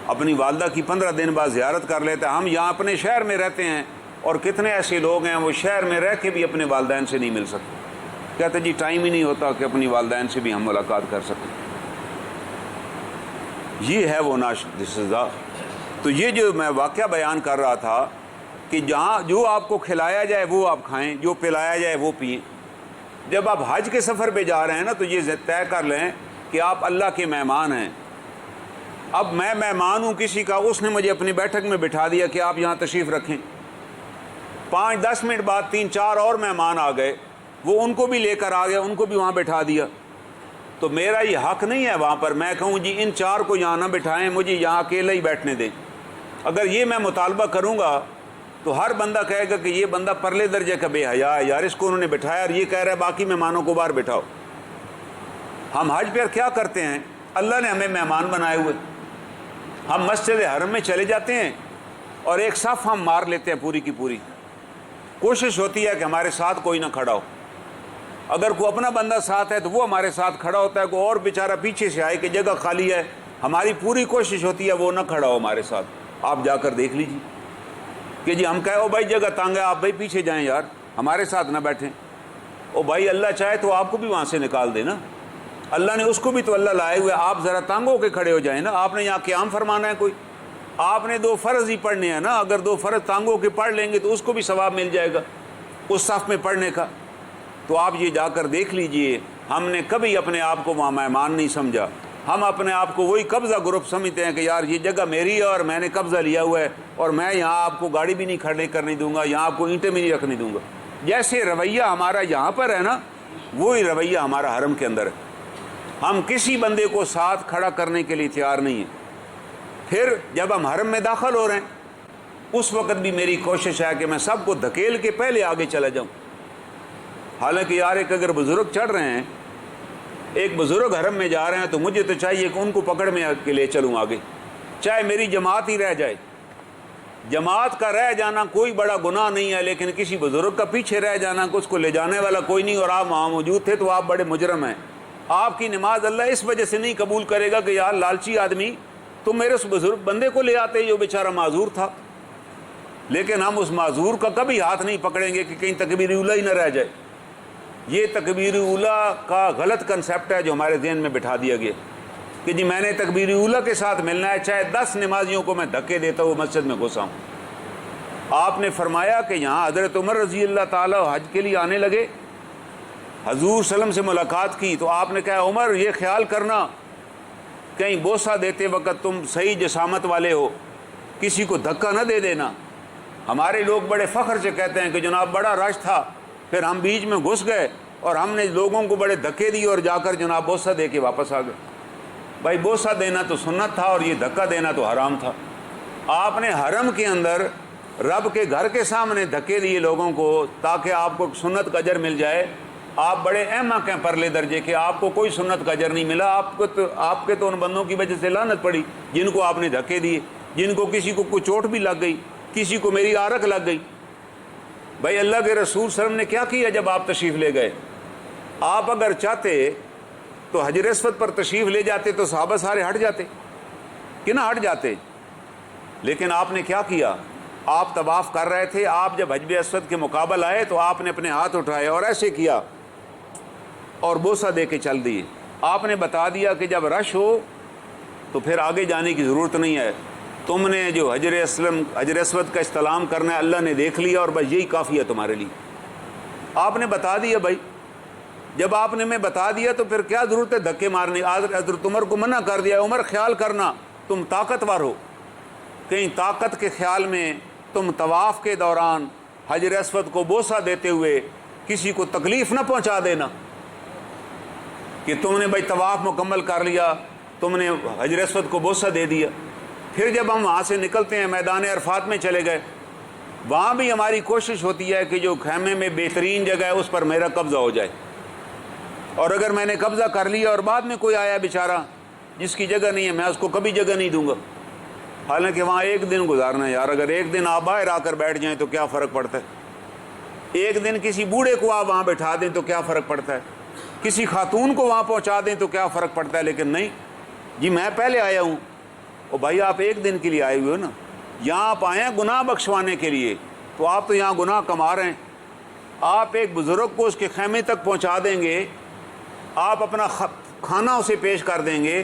اپنی والدہ کی 15 دن بعد زیارت کر لیتا ہے۔ ہم یہاں اپنے شہر میں رہتے ہیں اور کتنے ایسے لوگ ہیں وہ شہر میں رہ کے بھی اپنے والدین سے نہیں مل سکتے، کہتے جی ٹائم ہی نہیں ہوتا کہ اپنی والدین سے بھی ہم ملاقات کر سکیں۔ یہ ہے وہ سزا۔ تو یہ جو میں واقعہ بیان کر رہا تھا کہ جہاں جو آپ کو کھلایا جائے وہ آپ کھائیں، جو پلایا جائے وہ پئیں۔ جب آپ حج کے سفر پہ جا رہے ہیں نا تو یہ طے کر لیں کہ آپ اللہ کے مہمان ہیں۔ اب میں مہمان ہوں کسی کا، اس نے مجھے اپنی بیٹھک میں بٹھا دیا کہ آپ یہاں تشریف رکھیں، 5-10 منٹ بعد 3-4 اور مہمان آ گئے، وہ ان کو بھی لے کر آ گیا، ان کو بھی وہاں بٹھا دیا، تو میرا یہ حق نہیں ہے وہاں پر میں کہوں جی ان 4 کو یہاں نہ بٹھائیں، مجھے یہاں اکیلا ہی بیٹھنے دیں۔ اگر یہ میں مطالبہ کروں گا تو ہر بندہ کہے گا کہ یہ بندہ پرلے درجے کا بے حیا ہے، یار اس کو انہوں نے بٹھایا اور یہ کہہ رہا ہے باقی مہمانوں کو باہر بٹھاؤ۔ ہم حج پر کیا کرتے ہیں، اللہ نے ہمیں مہمان بنائے ہوئے، ہم مسجد حرم میں چلے جاتے ہیں اور ایک صف ہم مار لیتے ہیں پوری کی پوری، کوشش ہوتی ہے کہ ہمارے ساتھ کوئی نہ کھڑا ہو، اگر کوئی اپنا بندہ ساتھ ہے تو وہ ہمارے ساتھ کھڑا ہوتا ہے، کوئی اور بیچارہ پیچھے سے آئے کہ جگہ خالی ہے، ہماری پوری کوشش ہوتی ہے وہ نہ کھڑا ہو ہمارے ساتھ۔ آپ جا کر دیکھ لیجیے کہ جی ہم کہے او بھائی جگہ تانگ ہے، آپ بھائی پیچھے جائیں یار، ہمارے ساتھ نہ بیٹھیں۔ او بھائی اللہ چاہے تو آپ کو بھی وہاں سے نکال دے نا، اللہ نے اس کو بھی تو اللہ لائے ہوئے، آپ ذرا تانگ ہو کے کھڑے ہو جائیں نا، آپ نے یہاں قیام فرمانا ہے کوئی، آپ نے 2 فرض ہی پڑھنے ہیں نا، اگر 2 فرض تانگ ہو کے پڑھ لیں گے تو اس کو بھی ثواب مل جائے گا اس صف میں پڑھنے کا۔ تو آپ یہ جا کر دیکھ لیجئے، ہم نے کبھی اپنے آپ کو وہاں مہمان نہیں سمجھا، ہم اپنے آپ کو وہی قبضہ گروپ سمجھتے ہیں کہ یار یہ جگہ میری ہے اور میں نے قبضہ لیا ہوا ہے اور میں یہاں آپ کو گاڑی بھی نہیں کھڑے کرنے دوں گا، یہاں آپ کو اینٹیں بھی نہیں رکھنے دوں گا۔ جیسے رویہ ہمارا یہاں پر ہے نا، وہی رویہ ہمارا حرم کے اندر ہے، ہم کسی بندے کو ساتھ کھڑا کرنے کے لیے تیار نہیں ہیں۔ پھر جب ہم حرم میں داخل ہو رہے ہیں اس وقت بھی میری کوشش ہے کہ میں سب کو دھکیل کے پہلے آگے چلا جاؤں، حالانکہ یار ایک اگر بزرگ چڑھ رہے ہیں، ایک بزرگ حرم میں جا رہے ہیں تو مجھے تو چاہیے کہ ان کو پکڑ میں کے لے چلوں آگے، چاہے میری جماعت ہی رہ جائے۔ جماعت کا رہ جانا کوئی بڑا گناہ نہیں ہے، لیکن کسی بزرگ کا پیچھے رہ جانا کہ اس کو لے جانے والا کوئی نہیں اور آپ وہاں موجود تھے تو آپ بڑے مجرم ہیں۔ آپ کی نماز اللہ اس وجہ سے نہیں قبول کرے گا کہ یار لالچی آدمی تم میرے اس بزرگ بندے کو لے آتے جو بیچارہ معذور تھا، لیکن ہم اس معذور کا کبھی ہاتھ نہیں پکڑیں گے کہ کہیں تکبیر اولیٰ ہی نہ رہ جائے۔ یہ تکبیر اولیٰ کا غلط کنسیپٹ ہے جو ہمارے ذہن میں بٹھا دیا گیا کہ جی میں نے تکبیر اولیٰ کے ساتھ ملنا ہے، چاہے 10 نمازیوں کو میں دھکے دیتا ہوں مسجد میں گھسا ہوں۔ آپ نے فرمایا کہ یہاں حضرت عمر رضی اللہ تعالیٰ حج کے لیے آنے لگے حضور صلی اللہ علیہ وسلم سے ملاقات کی تو آپ نے کہا عمر یہ خیال کرنا کہیں بوسہ دیتے وقت تم صحیح جسامت والے ہو، کسی کو دھکا نہ دے دینا۔ ہمارے لوگ بڑے فخر سے کہتے ہیں کہ جناب بڑا رش تھا، پھر ہم بیچ میں گھس گئے اور ہم نے لوگوں کو بڑے دھکے دیے اور جا کر جناب بوسہ دے کے واپس آ گئے۔ بھائی بوسہ دینا تو سنت تھا اور یہ دھکا دینا تو حرام تھا۔ آپ نے حرم کے اندر رب کے گھر کے سامنے دھکے دیے لوگوں کو تاکہ آپ کو سنت کا اجر مل جائے۔ آپ بڑے احمق ہیں پرلے درجے کے، آپ کو کوئی سنت کا اجر نہیں ملا۔ آپ کے تو ان بندوں کی وجہ سے لعنت پڑی جن کو آپ نے دھکے دیے، جن کو کسی کو کوئی چوٹ بھی لگ گئی، کسی کو میری آرک لگ گئی۔ بھائی اللہ کے رسول صلی اللہ علیہ وسلم نے کیا کیا جب آپ تشریف لے گئے؟ آپ اگر چاہتے تو حجر اسود پر تشریف لے جاتے تو صحابہ سارے ہٹ جاتے کہ نہ ہٹ جاتے، لیکن آپ نے کیا کیا؟ آپ طواف کر رہے تھے، آپ جب حجر اسود کے مقابل آئے تو آپ نے اپنے ہاتھ اٹھائے اور ایسے کیا اور بوسہ دے کے چل دیے۔ آپ نے بتا دیا کہ جب رش ہو تو پھر آگے جانے کی ضرورت نہیں ہے، تم نے جو حجر اسود کا استلام کرنا ہے اللہ نے دیکھ لیا اور بس یہی کافی ہے تمہارے لیے۔ آپ نے بتا دیا بھائی، جب آپ نے میں بتا دیا تو پھر کیا ضرورت ہے دھکے مارنے؟ حضرت عمر کو منع کر دیا، عمر خیال کرنا تم طاقتور ہو، کہیں طاقت کے خیال میں تم طواف کے دوران حجر اسود کو بوسہ دیتے ہوئے کسی کو تکلیف نہ پہنچا دینا کہ تم نے بھائی طواف مکمل کر لیا، تم نے حجر اسود کو بوسہ دے دیا۔ پھر جب ہم وہاں سے نکلتے ہیں میدان عرفات میں چلے گئے، وہاں بھی ہماری کوشش ہوتی ہے کہ جو خیمے میں بہترین جگہ ہے اس پر میرا قبضہ ہو جائے، اور اگر میں نے قبضہ کر لیا اور بعد میں کوئی آیا بیچارہ جس کی جگہ نہیں ہے، میں اس کو کبھی جگہ نہیں دوں گا۔ حالانکہ وہاں ایک دن گزارنا ہے یار، اگر ایک دن آپ باہر آ کر بیٹھ جائیں تو کیا فرق پڑتا ہے؟ ایک دن کسی بوڑھے کو آپ وہاں بٹھا دیں تو کیا فرق پڑتا ہے؟ کسی خاتون کو وہاں پہنچا دیں تو کیا فرق پڑتا ہے؟ لیکن نہیں جی، میں پہلے آیا ہوں۔ او بھائی آپ ایک دن کے لیے آئے ہوئے ہو نا، یہاں آپ آئے ہیں گناہ بخشوانے کے لیے، تو آپ تو یہاں گناہ کما رہے ہیں۔ آپ ایک بزرگ کو اس کے خیمے تک پہنچا دیں گے، آپ اپنا کھانا اسے پیش کر دیں گے،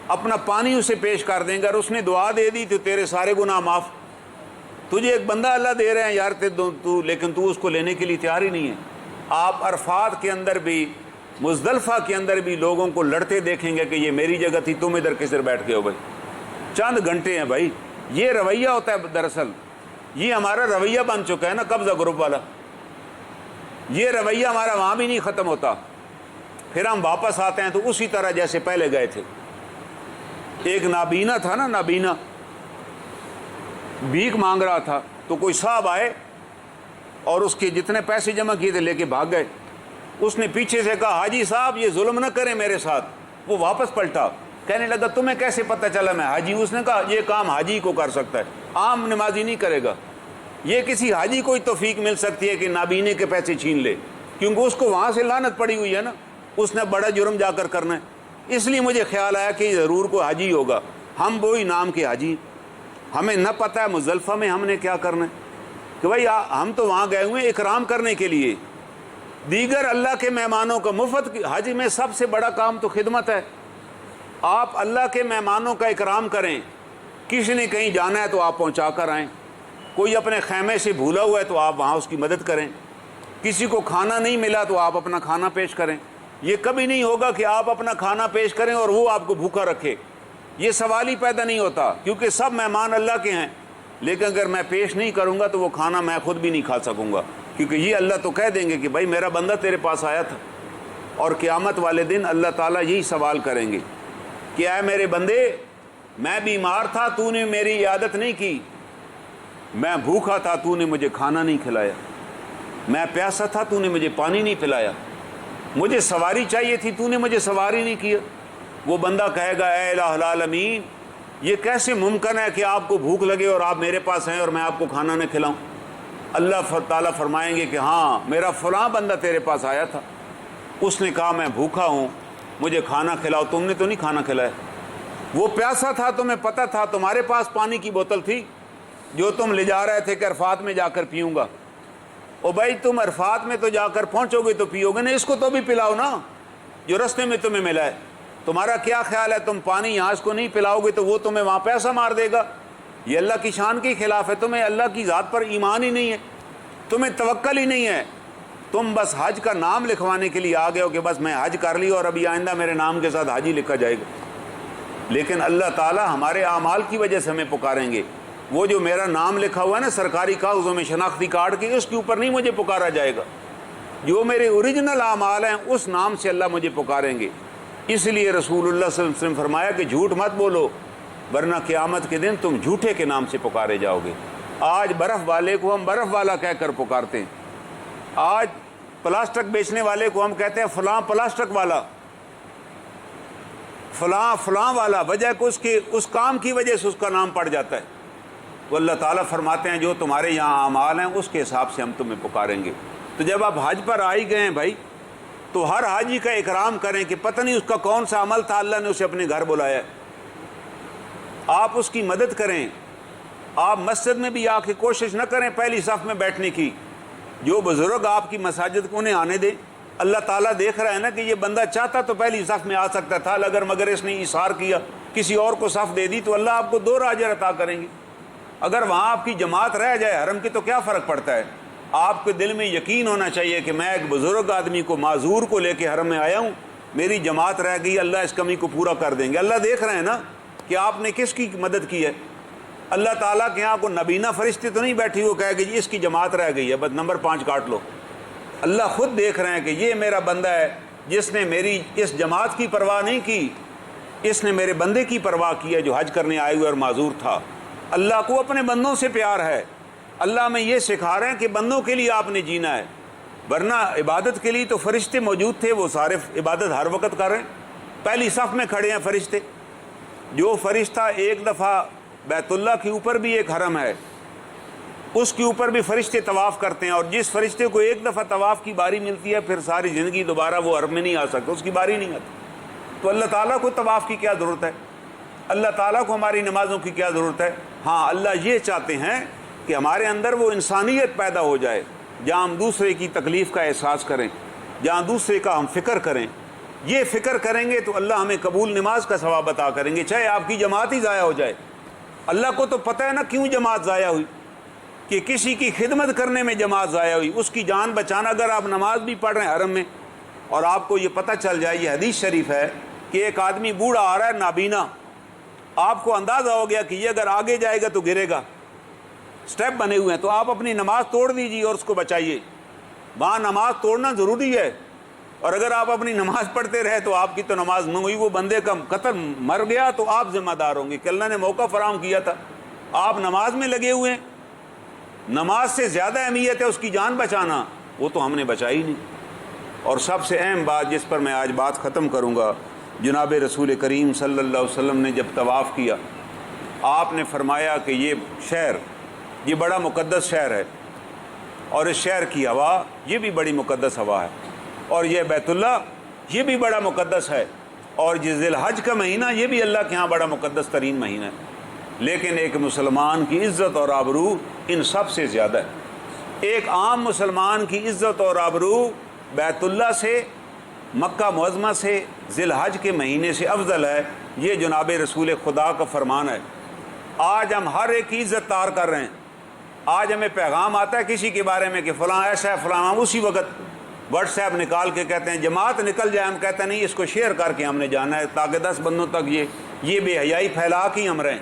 اپنا پانی اسے پیش کر دیں گے، اور اس نے دعا دے دی تو تیرے سارے گناہ معاف۔ تجھے ایک بندہ اللہ دے رہے ہیں یار لیکن تو اس کو لینے کے لیے تیار ہی نہیں ہے۔ آپ عرفات کے اندر بھی مزدلفہ کے اندر بھی لوگوں کو لڑتے دیکھیں گے کہ یہ میری جگہ تھی، تم ادھر کس طرح بیٹھ گئے ہو؟ بھائی چند گھنٹے ہیں بھائی، یہ رویہ ہوتا ہے دراصل، یہ ہمارا رویہ بن چکا ہے نا قبضہ گروپ والا۔ یہ رویہ ہمارا وہاں بھی نہیں ختم ہوتا، پھر ہم واپس آتے ہیں تو اسی طرح جیسے پہلے گئے تھے۔ ایک نابینا تھا نا، نابینا بھیک مانگ رہا تھا، تو کوئی صاحب آئے اور اس کے جتنے پیسے جمع کیے تھے لے کے بھاگ گئے۔ اس نے پیچھے سے کہا حاجی صاحب یہ ظلم نہ کریں میرے ساتھ۔ وہ واپس پلٹا، کہنے لگا تمہیں کیسے پتہ چلا میں حاجی؟ اس نے کہا یہ کام حاجی کو کر سکتا ہے، عام نمازی نہیں کرے گا۔ یہ کسی حاجی کو ہی توفیق مل سکتی ہے کہ نابینے کے پیسے چھین لے، کیونکہ اس کو وہاں سے لعنت پڑی ہوئی ہے نا، اس نے بڑا جرم جا کر کرنا ہے۔ اس لیے مجھے خیال آیا کہ ضرور کوئی حاجی ہوگا، ہم وہی نام کے حاجی، ہمیں نہ پتہ ہے مزدلفہ میں ہم نے کیا کرنا ہے، کہ بھائی ہم تو وہاں گئے ہوئے اکرام کرنے کے لیے، دیگر اللہ کے مہمانوں کا مفت۔ حج میں سب سے بڑا کام تو خدمت ہے، آپ اللہ کے مہمانوں کا اکرام کریں۔ کسی نے کہیں جانا ہے تو آپ پہنچا کر آئیں، کوئی اپنے خیمے سے بھولا ہوا ہے تو آپ وہاں اس کی مدد کریں، کسی کو کھانا نہیں ملا تو آپ اپنا کھانا پیش کریں۔ یہ کبھی نہیں ہوگا کہ آپ اپنا کھانا پیش کریں اور وہ آپ کو بھوکا رکھے، یہ سوال ہی پیدا نہیں ہوتا، کیونکہ سب مہمان اللہ کے ہیں۔ لیکن اگر میں پیش نہیں کروں گا تو وہ کھانا میں خود بھی نہیں کھا سکوں گا، کیونکہ یہ اللہ تو کہہ دیں گے کہ بھائی میرا بندہ تیرے پاس آیا تھا۔ اور قیامت والے دن اللہ تعالیٰ یہی سوال کریں گے کہ اے میرے بندے، میں بیمار تھا تو نے میری عیادت نہیں کی، میں بھوکا تھا تو نے مجھے کھانا نہیں کھلایا، میں پیاسا تھا تو نے مجھے پانی نہیں پلایا، مجھے سواری چاہیے تھی تو نے مجھے سواری نہیں کیا۔ وہ بندہ کہے گا اے الہ العالمین، یہ کیسے ممکن ہے کہ آپ کو بھوک لگے اور آپ میرے پاس ہیں اور میں آپ کو کھانا نہ کھلاؤں؟ اللہ تعالیٰ فرمائیں گے کہ ہاں میرا فلاں بندہ تیرے پاس آیا تھا، اس نے کہا میں بھوکا ہوں مجھے کھانا کھلاؤ، تم نے تو نہیں کھانا کھلایا۔ وہ پیاسا تھا، تمہیں پتہ تھا، تمہارے پاس پانی کی بوتل تھی جو تم لے جا رہے تھے کہ عرفات میں جا کر پیوں گا۔ او بھائی تم عرفات میں تو جا کر پہنچو گے تو پیو گے نا، اس کو تو بھی پلاؤ نا جو رستے میں تمہیں ملا ہے۔ تمہارا کیا خیال ہے تم پانی یہاں اس کو نہیں پلاؤ گے تو وہ تمہیں وہاں پیسہ مار دے گا؟ یہ اللہ کی شان کے خلاف ہے، تمہیں اللہ کی ذات پر ایمان ہی نہیں ہے، تمہیں توکل ہی نہیں ہے۔ تم بس حج کا نام لکھوانے کے لیے آ گئے ہو کہ بس میں حج کر لی اور ابھی آئندہ میرے نام کے ساتھ حج ہی لکھا جائے گا. لیکن اللہ تعالیٰ ہمارے اعمال کی وجہ سے ہمیں پکاریں گے. وہ جو میرا نام لکھا ہوا ہے نا سرکاری کاغذوں میں شناختی کارڈ کے، اس کے اوپر نہیں مجھے پکارا جائے گا. جو میرے اوریجنل اعمال ہیں اس نام سے اللہ مجھے پکاریں گے. اس لیے رسول اللہ صلی اللہ علیہ وسلم فرمایا کہ جھوٹ مت بولو ورنہ قیامت کے دن تم جھوٹے کے نام سے پکارے جاؤ گے. آج برف والے کو ہم برف والا کہہ کر پکارتے ہیں. آج پلاسٹک بیچنے والے کو ہم کہتے ہیں فلاں پلاسٹک والا، فلاں فلاں والا، وجہ کہ اس کام کی وجہ سے اس کا نام پڑ جاتا ہے. تو اللہ تعالیٰ فرماتے ہیں جو تمہارے یہاں اعمال ہیں اس کے حساب سے ہم تمہیں پکاریں گے. تو جب آپ حج پر آ ہی گئے ہیں بھائی تو ہر حاجی کا اکرام کریں کہ پتہ نہیں اس کا کون سا عمل تھا، اللہ نے اسے اپنے گھر بلایا ہے. آپ اس کی مدد کریں. آپ مسجد میں بھی آ کے کوشش نہ کریں پہلی صف میں بیٹھنے کی. جو بزرگ آپ کی مساجد کو انہیں آنے دیں. اللہ تعالیٰ دیکھ رہا ہے نا کہ یہ بندہ چاہتا تو پہلی صف میں آ سکتا تھا، مگر اس نے اصرار کیا کسی اور کو صف دے دی تو اللہ آپ کو 2 اجر عطا کریں گے. اگر وہاں آپ کی جماعت رہ جائے حرم کی تو کیا فرق پڑتا ہے. آپ کے دل میں یقین ہونا چاہیے کہ میں ایک بزرگ آدمی کو معذور کو لے کے حرم میں آیا ہوں، میری جماعت رہ گئی، اللہ اس کمی کو پورا کر دیں گے. اللہ دیکھ رہے ہیں نا کہ آپ نے کس کی مدد کی ہے. اللہ تعالیٰ کے یہاں کو نبینہ فرشتے تو نہیں بیٹھی وہ کہے کہ جی اس کی جماعت رہ گئی ہے بس نمبر 5 کاٹ لو. اللہ خود دیکھ رہے ہیں کہ یہ میرا بندہ ہے جس نے میری اس جماعت کی پرواہ نہیں کی، اس نے میرے بندے کی پرواہ کی ہے جو حج کرنے آئے ہوئے اور معذور تھا. اللہ کو اپنے بندوں سے پیار ہے. اللہ میں یہ سکھا رہے ہیں کہ بندوں کے لیے آپ نے جینا ہے، ورنہ عبادت کے لیے تو فرشتے موجود تھے، وہ سارے عبادت ہر وقت کر رہے ہیں. پہلی صف میں کھڑے ہیں فرشتے. جو فرشتہ ایک دفعہ بیت اللہ کے اوپر بھی ایک حرم ہے اس کے اوپر بھی فرشتے طواف کرتے ہیں، اور جس فرشتے کو ایک دفعہ طواف کی باری ملتی ہے پھر ساری زندگی دوبارہ وہ حرم میں نہیں آ سکتا، اس کی باری نہیں آتی. تو اللہ تعالیٰ کو طواف کی کیا ضرورت ہے؟ اللہ تعالیٰ کو ہماری نمازوں کی کیا ضرورت ہے؟ ہاں اللہ یہ چاہتے ہیں کہ ہمارے اندر وہ انسانیت پیدا ہو جائے جہاں ہم دوسرے کی تکلیف کا احساس کریں، جہاں دوسرے کا ہم فکر کریں. یہ فکر کریں گے تو اللہ ہمیں قبول نماز کا ثواب عطا کریں گے، چاہے آپ کی جماعت ہی ضائع ہو جائے. اللہ کو تو پتہ ہے نا کیوں جماعت ضائع ہوئی، کہ کسی کی خدمت کرنے میں جماعت ضائع ہوئی، اس کی جان بچانا. اگر آپ نماز بھی پڑھ رہے ہیں حرم میں اور آپ کو یہ پتہ چل جائے، یہ حدیث شریف ہے کہ ایک آدمی بوڑھا آ رہا ہے نابینا، آپ کو اندازہ ہو گیا کہ یہ اگر آگے جائے گا تو گرے گا، سٹیپ بنے ہوئے ہیں، تو آپ اپنی نماز توڑ دیجیے اور اس کو بچائیے. وہاں نماز توڑنا ضروری ہے، اور اگر آپ اپنی نماز پڑھتے رہے تو آپ کی تو نماز نہ ہوئی، وہ بندے کا قتل مر گیا تو آپ ذمہ دار ہوں گے کہ اللہ نے موقع فراہم کیا تھا. آپ نماز میں لگے ہوئے ہیں، نماز سے زیادہ اہمیت ہے اس کی جان بچانا، وہ تو ہم نے بچائی نہیں. اور سب سے اہم بات جس پر میں آج بات ختم کروں گا، جناب رسول کریم صلی اللہ علیہ وسلم نے جب طواف کیا آپ نے فرمایا کہ یہ شہر یہ بڑا مقدس شہر ہے، اور اس شہر کی ہوا یہ بھی بڑی مقدس ہوا ہے، اور یہ بیت اللہ یہ بھی بڑا مقدس ہے، اور یہ ذی الحج کا مہینہ یہ بھی اللہ کے ہاں بڑا مقدس ترین مہینہ ہے. لیکن ایک مسلمان کی عزت اور آبرو ان سب سے زیادہ ہے. ایک عام مسلمان کی عزت اور آبرو بیت اللہ سے، مکہ معظمہ سے، ذی الحج کے مہینے سے افضل ہے. یہ جناب رسول خدا کا فرمان ہے. آج ہم ہر ایک کی عزت تار کر رہے ہیں. آج ہمیں پیغام آتا ہے کسی کے بارے میں کہ فلاں ایسا ہے فلاں، ہم اسی وقت واٹس ایپ نکال کے کہتے ہیں جماعت نکل جائے، ہم کہتے ہیں نہیں اس کو شیئر کر کے ہم نے جانا ہے تاکہ 10 بندوں تک یہ بے حیائی پھیلا کے ہم رہیں.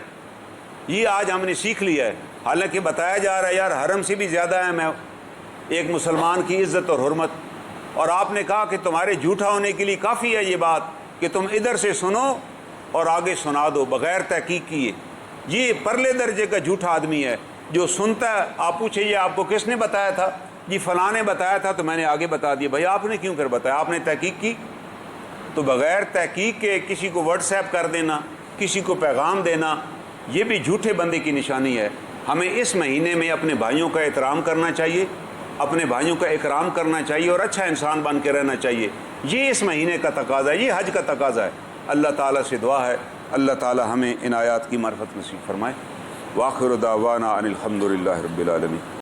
یہ آج ہم نے سیکھ لیا ہے. حالانکہ بتایا جا رہا ہے یار حرم سے بھی زیادہ اہم ہے ایک مسلمان کی عزت اور حرمت. اور آپ نے کہا کہ تمہارے جھوٹا ہونے کے لیے کافی ہے یہ بات کہ تم ادھر سے سنو اور آگے سنا دو بغیر تحقیق کیے. یہ پرلے درجے کا جھوٹا آدمی ہے جو سنتا ہے. آپ پوچھیں یہ آپ کو کس نے بتایا تھا؟ جی فلاں نے بتایا تھا تو میں نے آگے بتا دیا. بھائی آپ نے کیوں کر بتایا؟ آپ نے تحقیق کی؟ تو بغیر تحقیق کے کسی کو واٹس ایپ کر دینا، کسی کو پیغام دینا، یہ بھی جھوٹے بندے کی نشانی ہے. ہمیں اس مہینے میں اپنے بھائیوں کا احترام کرنا چاہیے، اپنے بھائیوں کا اکرام کرنا چاہیے اور اچھا انسان بن کے رہنا چاہیے. یہ اس مہینے کا تقاضا ہے، یہ حج کا تقاضا ہے. اللہ تعالیٰ سے دعا ہے اللہ تعالیٰ ہمیں ان آیات کی معرفت نصیب فرمائے. وآخر دعوانا ان الحمد للہ رب العالمین.